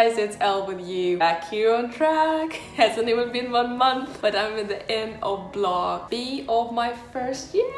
guys, it's Elle with you, back here on track. Hasn't even been 1 month, but I'm at the end of block B of my first year.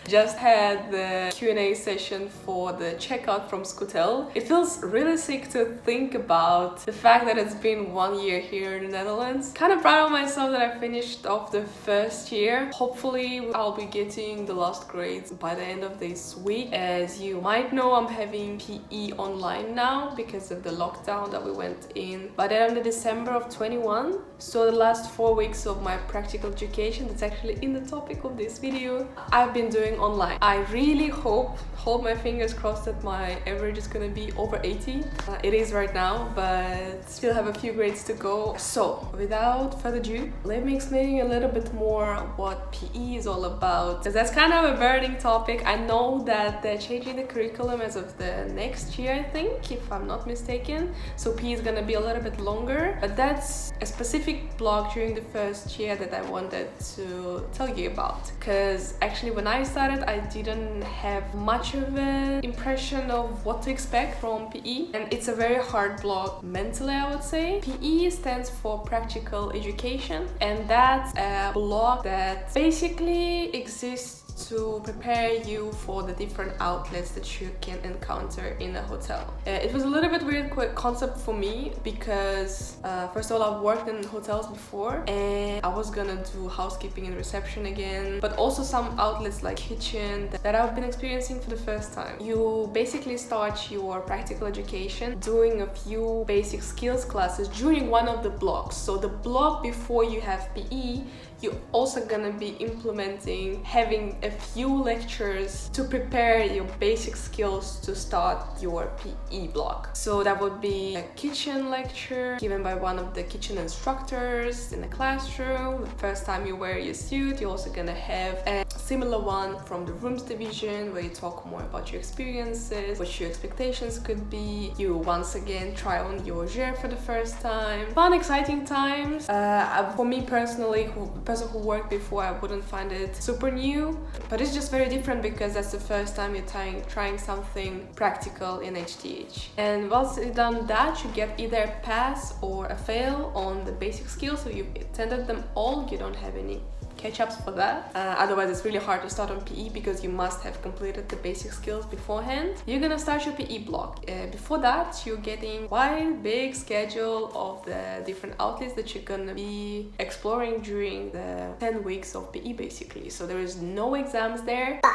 Just had the Q&A session for the checkout from Scootel. It feels really sick to think about the fact that it's been 1 year here in the Netherlands. Kind of proud of myself that I finished off the first year. Hopefully I'll be getting the last grades by the end of this week. As you might know, I'm having PE online now because of the lockdown that we went in by the end of December of 21. So the last 4 weeks of my practical education, that's actually in the topic of this video, I've been doing online. I really hold my fingers crossed that my average is gonna be over 80. It is right now, but still have a few grades to go. So without further ado, let me explain a little bit more what PE is all about, because that's kind of a burning topic. I know that they're changing the curriculum as of the next year, I think, if I'm not mistaken. So PE is gonna be a little bit longer, but that's a specific block during the first year that I wanted to tell you about. Because actually when I started, I didn't have much of an impression of what to expect from PE, and it's a very hard block mentally, I would say. PE stands for practical education, and that's a block that basically exists to prepare you for the different outlets that you can encounter in a hotel. It was a little bit weird concept for me because first of all, I've worked in hotels before and I was gonna do housekeeping and reception again, but also some outlets like kitchen that I've been experiencing for the first time. You basically start your practical education doing a few basic skills classes during one of the blocks. So the block before you have PE, you're also gonna be implementing having a few lectures to prepare your basic skills to start your PE block. So that would be a kitchen lecture given by one of the kitchen instructors in the classroom. The first time you wear your suit, you're also gonna have a similar one from the rooms division where you talk more about your experiences, what your expectations could be. You once again try on your gear for the first time. Fun, exciting times. For me personally, person who worked before, I wouldn't find it super new, but it's just very different because that's the first time you're trying something practical in HTH. And once you've done that, you get either a pass or a fail on the basic skills, so you've attended them all, you don't have any catch-ups for that. Otherwise it's really hard to start on PE because you must have completed the basic skills beforehand. You're gonna start your PE block. Before that, you're getting quite big schedule of the different outlets that you're gonna be exploring during the 10 weeks of PE basically. So there is no exams there, but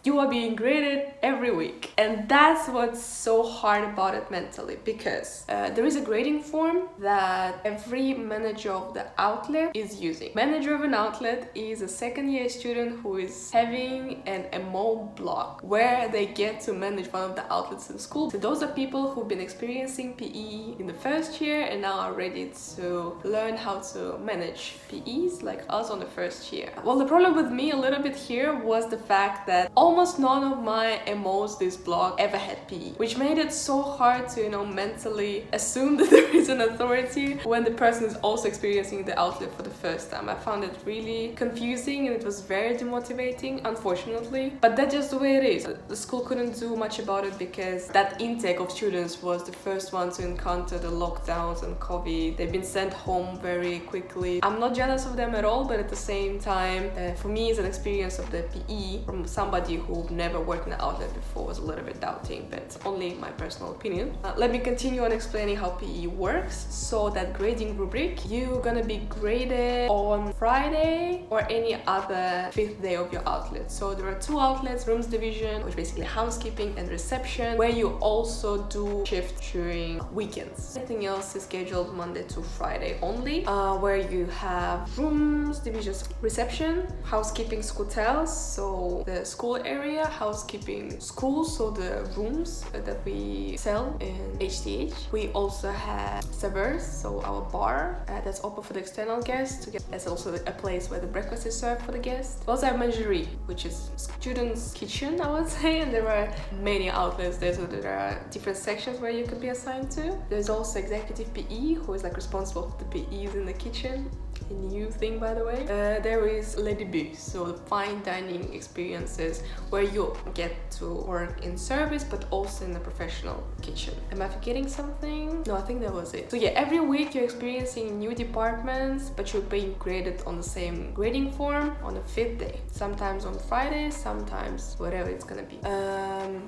you are being graded every week. And that's what's so hard about it mentally, because there is a grading form that every manager of the outlet is using. Manager of an outlet is a second year student who is having an MO block where they get to manage one of the outlets in school. So those are people who've been experiencing PE in the first year and now are ready to learn how to manage PEs like us on the first year. Well, the problem with me a little bit here was the fact that almost none of my MOs this block ever had PE, which made it so hard to, mentally assume that there is an authority when the person is also experiencing the outlet for the first time. I found it really confusing and it was very demotivating, unfortunately, but that's just the way it is. The school couldn't do much about it because that intake of students was the first one to encounter the lockdowns and COVID. They've been sent home very quickly. I'm not jealous of them at all, but at the same time, for me, it's an experience of the PE from somebody who never worked in an outlet before was a little bit doubting, but it's only my personal opinion. Let me continue on explaining how PE works. So that grading rubric, you're gonna be graded on Friday or any other 5th day of your outlet. So there are 2 outlets, rooms division, which is basically housekeeping, and reception, where you also do shift during weekends. Everything else is scheduled Monday to Friday only, where you have rooms divisions, reception, housekeeping, Scootel, so the school area, housekeeping schools, so the rooms that we sell in HTH. We also have servers, so our bar that's open for the external guests. That's also a place where the breakfast is served for the guests. We also have lingerie, which is students' kitchen, I would say, and there are many outlets there, so there are different sections where you could be assigned to. There's also executive PE, who is like responsible for the PEs in the kitchen. a new thing by the way. There is Lady B, so fine dining experiences where you get to work in service but also in a professional kitchen. Am I forgetting something? No, I think that was it. So yeah, every week you're experiencing new departments, but you're being graded on the same grading form on the 5th day. Sometimes on Fridays, sometimes whatever it's gonna be.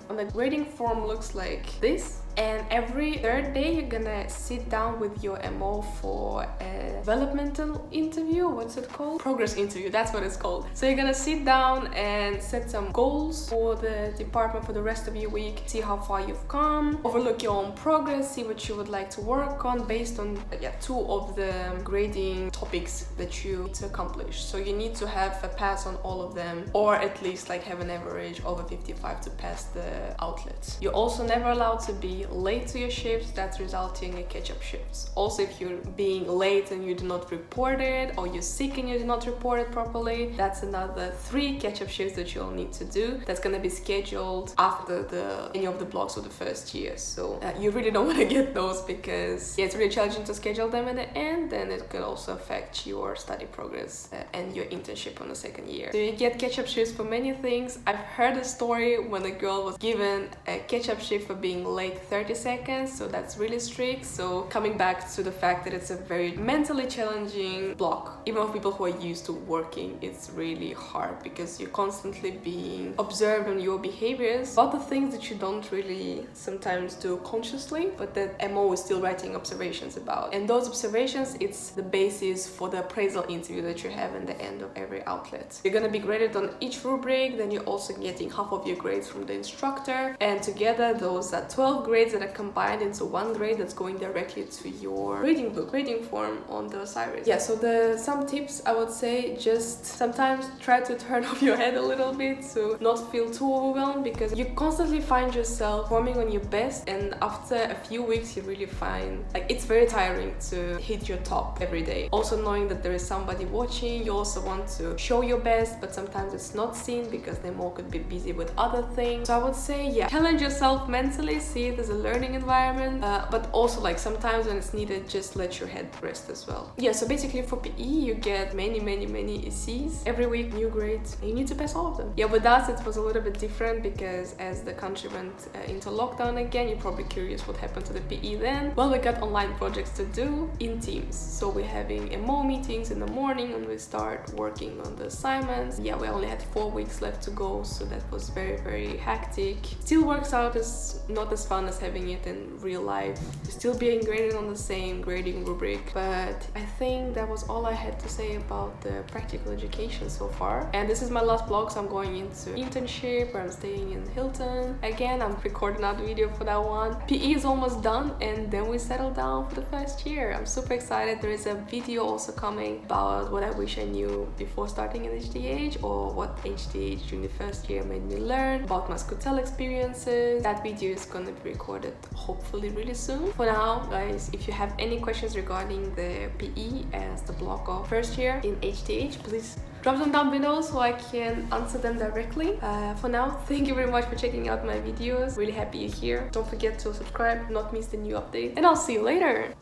On the grading form looks like this. And every 3rd day you're gonna sit down with your MO for a developmental interview. What's it called? Progress interview, that's what it's called. So you're gonna sit down and set some goals for the department for the rest of your week, see how far you've come, overlook your own progress, see what you would like to work on based on 2 of the grading topics that you need to accomplish. So you need to have a pass on all of them, or at least like have an average over 55 to pass the outlet. You're also never allowed to be late to your shifts. That's resulting in catch-up shifts. Also, if you're being late and you do not report it, or you're sick and you do not report it properly, that's another 3 catch-up shifts that you'll need to do. That's going to be scheduled after any of the blocks of the first year. So you really don't want to get those, because it's really challenging to schedule them in the end, and it could also affect your study progress and your internship on the 2nd year. So you get catch-up shifts for many things. I've heard a story when a girl was given a catch-up shift for being late 30 seconds, so that's really strict. So coming back to the fact that it's a very mentally challenging block, even for people who are used to working, it's really hard because you're constantly being observed on your behaviors, about the things that you don't really sometimes do consciously, but that MO is still writing observations about. And those observations, it's the basis for the appraisal interview that you have in the end of every outlet. You're gonna be graded on each rubric, then you're also getting half of your grades from the instructor, and together those are 12 grades that are combined into 1 grade that's going directly to your grading book, grading form on the Osiris. Yeah, so some tips I would say, just sometimes try to turn off your head a little bit to not feel too overwhelmed, because you constantly find yourself performing on your best, and after a few weeks you really find like it's very tiring to hit your top every day. Also knowing that there is somebody watching, you also want to show your best, but sometimes it's not seen because they more could be busy with other things. So I would say, yeah, challenge yourself mentally, see it as a learning environment, but also like sometimes when it's needed, just let your head rest as well. Yeah, so basically for PE you get many ECs every week, new grades, and you need to pass all of them. Yeah, with us it was a little bit different because as the country went into lockdown again, you're probably curious what happened to the PE then. Well, we got online projects to do in Teams, so we're having MO meetings in the morning and we start working on the assignments. Yeah, we only had 4 weeks left to go, so that was very hectic. Still works out as not as fun as having it in real life, still being graded on the same grading rubric, but I think that was all I had to say about the practical education so far. And this is my last vlog, so I'm going into internship where I'm staying in Hilton. Again, I'm recording another video for that one. PE is almost done, and then we settle down for the first year. I'm super excited. There is a video also coming about what I wish I knew before starting in HTH, or what HTH during the first year made me learn, about my Scotel experiences. That video is gonna be recorded hopefully really soon. For now, guys, if you have any questions regarding the PE as the block of first year in HTH, please drop them down below so I can answer them directly. For now, thank you very much for checking out my videos. Really happy you're here. Don't forget to subscribe, not miss the new update, and I'll see you later.